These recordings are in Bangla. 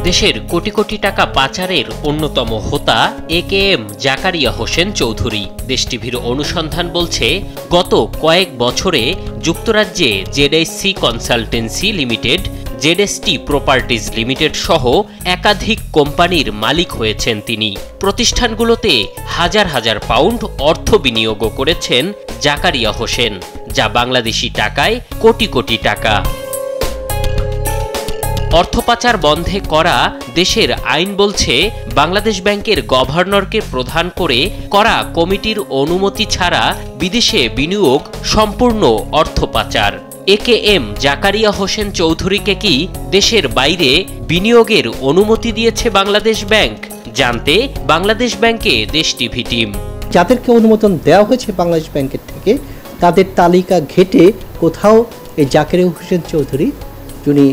দেশের কোটি কোটি টাকা পাচারের অন্যতম হোতা একেএম জাকারিয়া হোসেন চৌধুরী। দেশ টিভির অনুসন্ধান বলছে, গত কয়েক বছরে যুক্তরাজ্যে জেডএসসি কনসালটেন্সি লিমিটেড, জেডএসটি প্রপার্টিজ লিমিটেড সহ একাধিক কোম্পানির মালিক হয়েছেন তিনি। প্রতিষ্ঠানগুলোতে হাজার হাজার পাউন্ড অর্থ বিনিয়োগও করেছেন জাকারিয়া হোসেন, যা বাংলাদেশি টাকায় কোটি কোটি টাকা। অর্থ পাচার বন্ধে করা দেশের আইন বলছে, বাংলাদেশ ব্যাংকের গভর্নরকে প্রধান করে করা কমিটির অনুমতি ছাড়া বিদেশে বিনিয়োগ সম্পূর্ণ অর্থ পাচার। একেএম জাকারিয়া হোসেন চৌধুরীকে কি দেশের বাইরে বিনিয়োগের অনুমতি দিয়েছে বাংলাদেশ ব্যাংক? জানতে বাংলাদেশ ব্যাংকে দেশ টিভি টিম। যাদেরকে অনুমোদন দেওয়া হয়েছে বাংলাদেশ ব্যাংকের থেকে, তাদের তালিকা ঘেটে কোথাও এই জাকারিয়া হোসেন চৌধুরী যিনি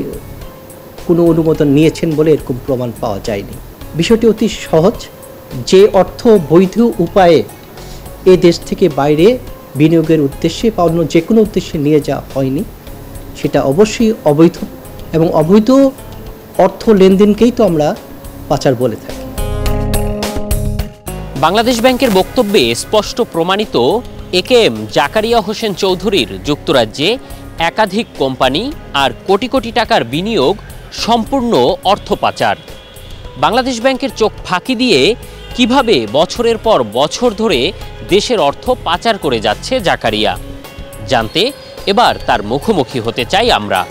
কোনো অনুমোদন নিয়েছেন বলে এরকম প্রমাণ পাওয়া যায়নি। বিষয়টি অতি সহজ। যে অর্থ বৈধ উপায়ে এ দেশ থেকে বাইরে বিনিয়োগের উদ্দেশ্যে বা অন্য যে কোনো উদ্দেশ্যে নিয়ে যাওয়া হয়নি, সেটা অবশ্যই অবৈধ, এবং অবৈধ অর্থ লেনদেনকেই তো আমরা পাচার বলে থাকি। বাংলাদেশ ব্যাংকের বক্তব্যে স্পষ্ট প্রমাণিত, একেএম জাকারিয়া হোসেন চৌধুরীর যুক্তরাজ্যে একাধিক কোম্পানি আর কোটি কোটি টাকার বিনিয়োগ সম্পূর্ণ অর্থ পাচার। বাংলাদেশ ব্যাংকের চোখ ফাঁকি দিয়ে কিভাবে বছরের পর বছর ধরে দেশের অর্থ পাচার করে যাচ্ছে জাকারিয়া, জানতে এবার তার মুখোমুখি হতে চাই আমরা।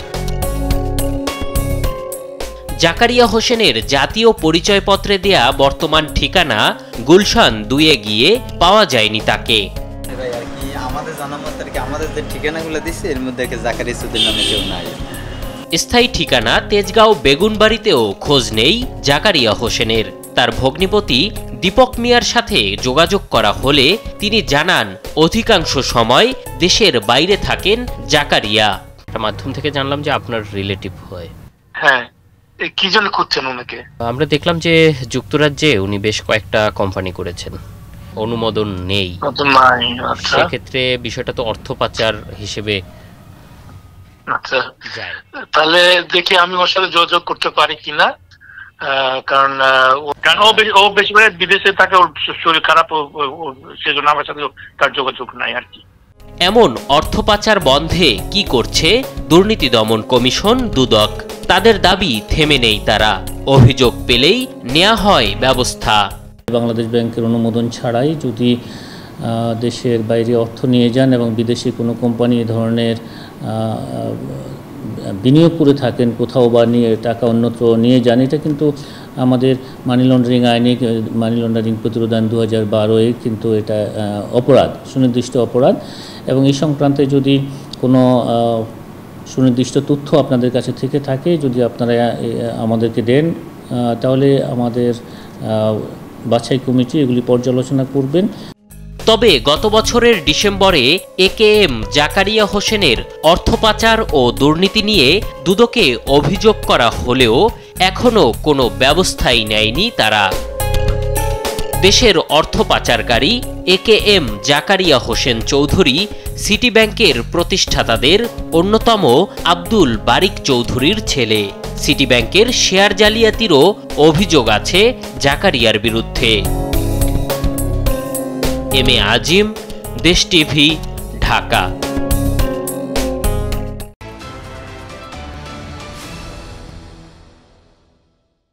জাকারিয়া হোসেনের জাতীয় পরিচয়পত্রে দেয়া বর্তমান ঠিকানা গুলশান 2-এ গিয়ে পাওয়া যায়নি তাকে। আমাদের জানা মতে আমাদের যে ঠিকানাগুলো দিচ্ছে এর মধ্যে জাকারিয়া চৌধুরীর নামে কেউ নাই। স্থায়ী ঠিকানা তেজগাঁও বেগুনবাড়িতেও খোঁজ নেই জাকারিয়া হোসেনের। তার ভগ্নিপতি দীপক মিয়ার সাথে যোগাযোগ করা হলে তিনি জানান, অধিকাংশ সময় দেশের বাইরে থাকেন জাকারিয়া। মাধ্যম থেকে জানলাম যে আপনার রিলেটিভ হয়। হ্যাঁ, কি জন্য খুঁজছেন ওনাকে? আমরা দেখলাম যে যুক্তরাজ্যে উনি বেশ কয়েকটা কোম্পানি করেছেন, অনুমোদন নেই। সেক্ষেত্রে বিষয়টা তো অর্থ পাচার হিসেবে। আচ্ছা, তাহলে দেখি আমি ওর সাথে যোগাযোগ করতে পারি কিনা, কারণ ও বেশিরভাগ বিদেশে থাকে, ওর শরীর খারাপ, সেজন্য আমার সাথে তার যোগাযোগ নাই আর কি। এমন অর্থ পাচার বন্ধে কি করছে দুর্নীতি দমন কমিশন দুদক? তাদের দাবি থেমে নেই তারা, অভিযোগ পেলেই নেওয়া হয় ব্যবস্থা। বাংলাদেশ ব্যাংকের অনুমোদন ছাড়াই যদি দেশের বাইরে অর্থ নিয়ে যান এবং বিদেশি কোনো কোম্পানি এ ধরনের বিনিয়োগ করে থাকেন কোথাও বা নিয়ে টাকা অন্যত্র নিয়ে যান, এটা কিন্তু আমাদের মানি লন্ডারিং আইনে, মানি লন্ডারিং প্রতিরোধ আইন 2012-এ কিন্তু এটা অপরাধ, সুনির্দিষ্ট অপরাধ। এবং এই সংক্রান্তে যদি কোনো সুনির্দিষ্ট তথ্য আপনাদের কাছে থেকে থাকে, যদি আপনারা আমাদেরকে দেন, তাহলে আমাদের বাছাই কমিটি এগুলি পর্যালোচনা করবেন। তবে গত বছরের ডিসেম্বরে একেএম জাকারিয়া হোসেনের অর্থ পাচার ও দুর্নীতি নিয়ে দুদকে অভিযোগ করা হলেও এখনো কোনো ব্যবস্থাই নেয়নি তারা। দেশের অর্থ পাচারকারী একেএম জাকারিয়া হোসেন চৌধুরী সিটি ব্যাংকের প্রতিষ্ঠাতাদের অন্যতম আব্দুল বারিক চৌধুরীর ছেলে। সিটি ব্যাংকের শেয়ার জালিয়াতিরও অভিযোগ আছে জাকারিয়ার বিরুদ্ধে। এম এ আজিম, দেশ টিভি, ঢাকা।